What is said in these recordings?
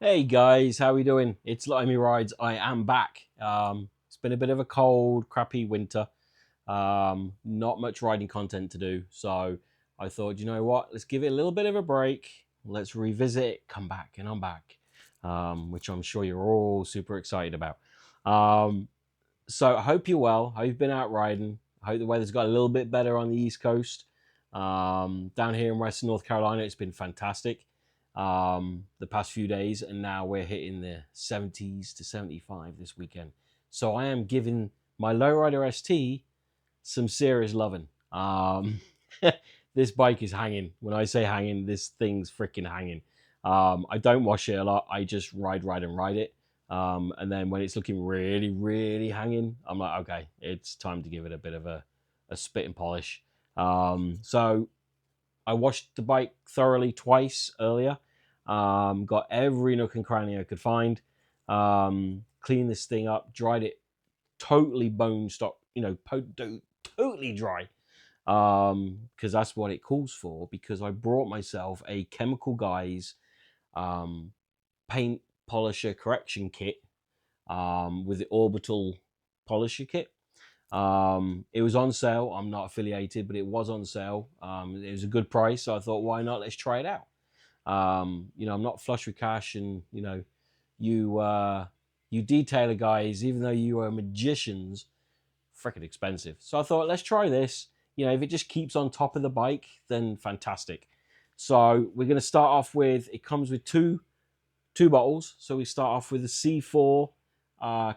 Hey guys, how we doing? It's Limey Rides. I am back. It's been a bit of a cold, crappy winter. Not much riding content to do, so I thought, you know what? Let's give it a little bit of a break. Let's revisit it, come back, and I'm back, which I'm sure you're all super excited about. Um, so I hope you're well. I hope you've been out riding. I hope the weather's got a little bit better on the East Coast. Down here in Western North Carolina, it's been fantastic the past few days, and now we're hitting the 70s to 75 this weekend. So I am giving my Lowrider ST some serious loving. This bike is hanging. When I say hanging, this thing's freaking hanging. I don't wash it a lot. I just ride it. And then when it's looking really, really hanging, I'm like, okay, it's time to give it a bit of a spit and polish. So I washed the bike thoroughly twice earlier. Got every nook and cranny I could find. Cleaned this thing up, dried it totally bone stock, totally dry. Because that's what it calls for. Because I brought myself a Chemical Guys paint polisher correction kit with the orbital polisher kit. It was on sale. I'm not affiliated, but it was on sale. It was a good price, so I thought, why not? Let's try it out. I'm not flush with cash, and you detailer guys, even though you are magicians, freaking expensive. So I thought, let's try this. If it just keeps on top of the bike, then fantastic. So we're going to start off with, it comes with two bottles. So we start off with the C4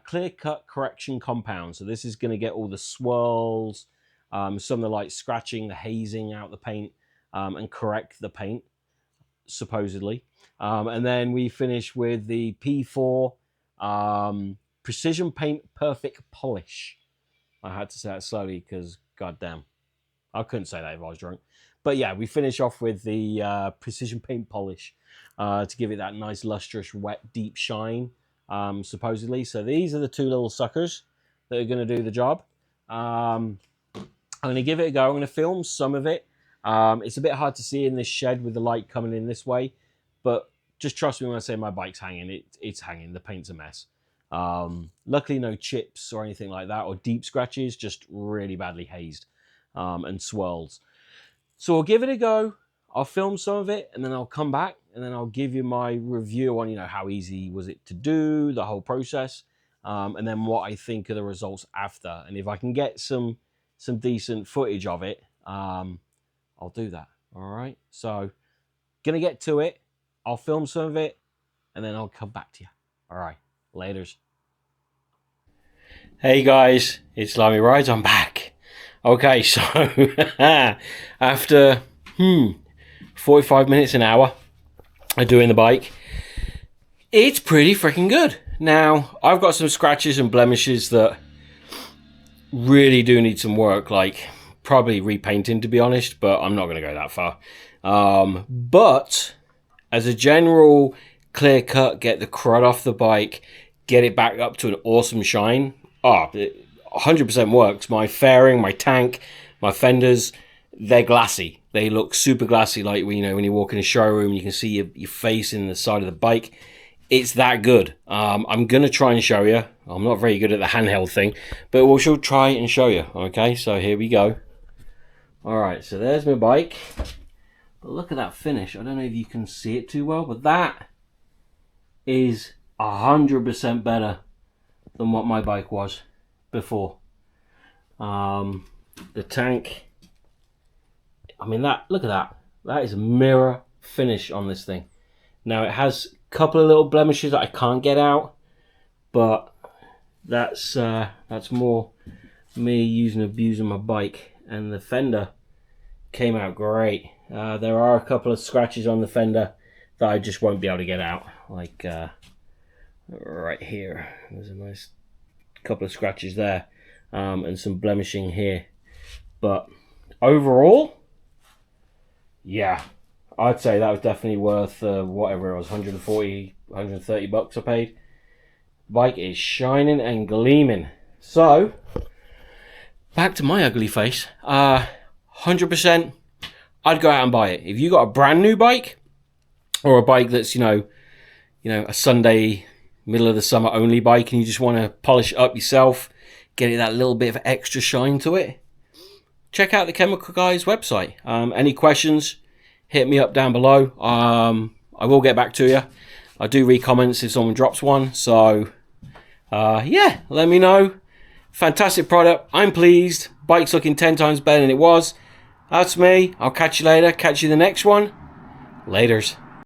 clear cut correction compound. So this is going to get all the swirls, some of the like scratching, the hazing out the paint, and correct the paint, supposedly. And then we finish with the P4 Precision Paint Perfect Polish. I had to say that slowly because, goddamn, I couldn't say that if I was drunk. But yeah, we finish off with the Precision Paint Polish to give it that nice, lustrous, wet, deep shine, supposedly. So these are the two little suckers that are going to do the job. I'm going to give it a go. I'm going to film some of it. It's a bit hard to see in this shed with the light coming in this way, but just trust me when I say my bike's hanging. It's hanging. The paint's a mess. Luckily, no chips or anything like that, or deep scratches, just really badly hazed and swirls. So I'll give it a go. I'll film some of it, and then I'll come back, and then I'll give you my review on, how easy was it to do, the whole process, and then what I think of the results after. And if I can get some decent footage of it, I'll do that. All right. So gonna get to it. I'll film some of it, and then I'll come back to you. All right. Laters. Hey guys, it's Limey Rides. I'm back. Okay, so after 45 minutes, an hour of doing the bike, it's pretty freaking good. Now, I've got some scratches and blemishes that really do need some work, like probably repainting, to be honest, but I'm not going to go that far. But as a general clear cut, get the crud off the bike, get it back up to an awesome shine. It 100% works. My fairing, my tank, my fenders, they're glassy. They look super glassy, like when you walk in a showroom, you can see your face in the side of the bike. It's that good. I'm going to try and show you. I'm not very good at the handheld thing, but we shall try and show you. Okay, so here we go. All right, so there's my bike. But look at that finish. I don't know if you can see it too well, but that is 100% better than what my bike was before. The tank, look at that. That is a mirror finish on this thing. Now it has a couple of little blemishes that I can't get out, but that's more me abusing my bike. And the fender came out great. There are a couple of scratches on the fender that I just won't be able to get out, like right here. There's a nice couple of scratches there, and some blemishing here. But overall, yeah, I'd say that was definitely worth whatever it was, 140, 130 bucks I paid. Bike is shining and gleaming. So back to my ugly face. 100%, I'd go out and buy it. If you got a brand new bike, or a bike that's you know, a Sunday, middle of the summer only bike, and you just want to polish it up yourself, get it that little bit of extra shine to it, check out the Chemical Guys website. Any questions, hit me up down below. I will get back to you. I do read comments if someone drops one. So, yeah, let me know. Fantastic product. I'm pleased. Bike's looking 10 times better than it was. That's me. I'll catch you later. Catch you in the next one. Laters.